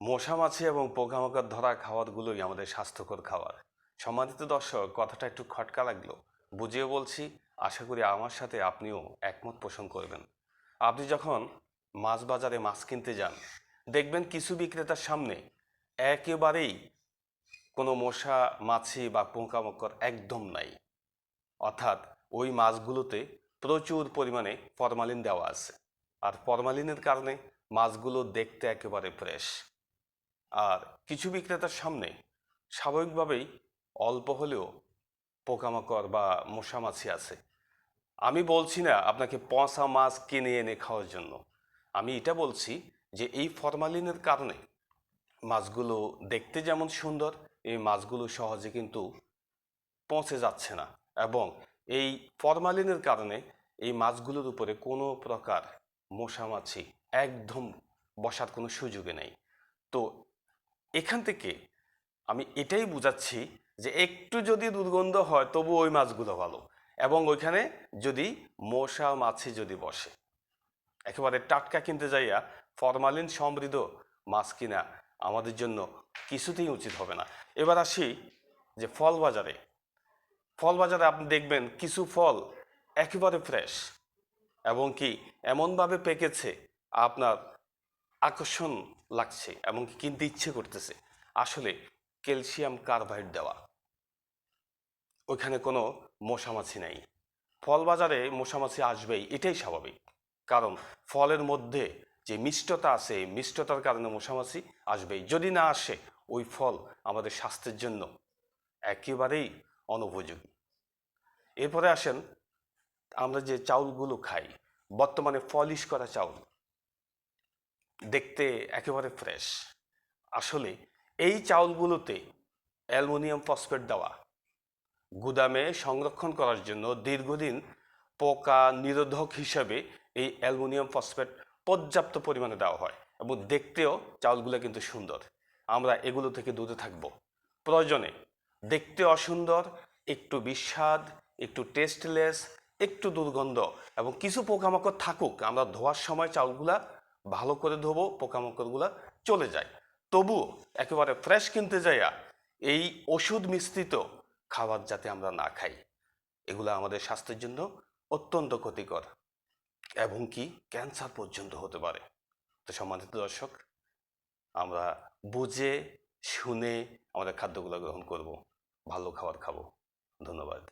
মশা মাছি এবং পোকামাকড় ধরা খাবারগুলোই আমাদের স্বাস্থ্যকর খাবার। সম্মানিত দর্শক, কথাটা একটু খটকা লাগলো, বুঝিয়ে বলছি। আশা করি আমার সাথে আপনিও একমত পোষণ করবেন। আপনি যখন মাছ বাজারে মাছ কিনতে যান, দেখবেন কিছু বিক্রেতার সামনে একেবারেই কোনো মশা মাছি বা পোকামাকড় একদম নাই। অর্থাৎ ওই মাছগুলোতে প্রচুর পরিমাণে ফরমালিন দেওয়া আছে, আর ফরমালিনের কারণে মাছগুলো দেখতে একেবারে ফ্রেশ। আর কিছু বিক্রেতার সামনে স্বাভাবিকভাবেই অল্প হলেও পোকামাকড় বা মশা মাছি আছে। আমি বলছি না আপনাকে পচা মাছ কিনে এনে খাওয়ার জন্য, আমি এটা বলছি যে এই ফরমালিনের কারণে মাছগুলো দেখতে যেমন সুন্দর, এই মাছগুলো সহজে কিন্তু পচে যাচ্ছে না, এবং এই ফরমালিনের কারণে এই মাছগুলোর উপরে কোনো প্রকার মশা মাছি একদম বসার কোনো সুযোগে নেই। তো এখান থেকে আমি এটাই বুঝাচ্ছি যে একটু যদি দুর্গন্ধ হয় তবু ওই মাছগুলো ভালো, এবং ওইখানে যদি মশা মাছি যদি বসে, একেবারে টাটকা কিনতে যাইয়া ফরমালিন সমৃদ্ধ মাছ কিনা আমাদের জন্য কিছুতেই উচিত হবে না। এবার আসি যে ফল বাজারে আপনি দেখবেন কিছু ফল একেবারে ফ্রেশ, এবং কি এমনভাবে পেকেছে আপনার আকর্ষণ লাগছে এবং কিনতে ইচ্ছে করতেছে। আসলে ক্যালসিয়াম কার্বাইড দেওয়া, ওইখানে কোনো মশামাছি নাই। ফল বাজারে মশামাছি আসবেই, এটাই স্বাভাবিক, কারণ ফলের মধ্যে যে মিষ্টতা আছে, মিষ্টতার কারণে মশামাছি আসবেই। যদি না আসে, ওই ফল আমাদের স্বাস্থ্যের জন্য একেবারেই অনুপযোগী। এরপরে আসেন, আমরা যে চাউলগুলো খাই, বর্তমানে পলিশ করা চাউল দেখতে একেবারে ফ্রেশ। আসলে এই চাউলগুলোতে অ্যালুমিনিয়াম ফসফেট দেওয়া, গুদামে সংরক্ষণ করার জন্য দীর্ঘদিন পোকা নিরোধক হিসাবে এই অ্যালুমিনিয়াম ফসফেট পর্যাপ্ত পরিমাণে দেওয়া হয়, এবং দেখতেও চাউলগুলো কিন্তু সুন্দর। আমরা এগুলো থেকে দূরে থাকব। প্রয়োজনে দেখতে অসুন্দর, একটু বিস্বাদ, একটু টেস্টলেস, একটু দুর্গন্ধ এবং কিছু পোকামাকড় থাকুক, আমরা ধোয়ার সময় চাউলগুলা ভালো করে ধোবো, পোকামাকড়গুলা চলে যায়। তবুও একেবারে ফ্রেশ কিনতে যাইয়া এই ওষুধ মিশ্রিত খাবার যাতে আমরা না খাই, এগুলো আমাদের স্বাস্থ্যের জন্য অত্যন্ত ক্ষতিকর, এবং কি ক্যান্সার পর্যন্ত হতে পারে। তো সম্মানিত দর্শক, আমরা বুঝে শুনে আমাদের খাদ্যগুলো গ্রহণ করব, ভালো খাবার খাবো। ধন্যবাদ।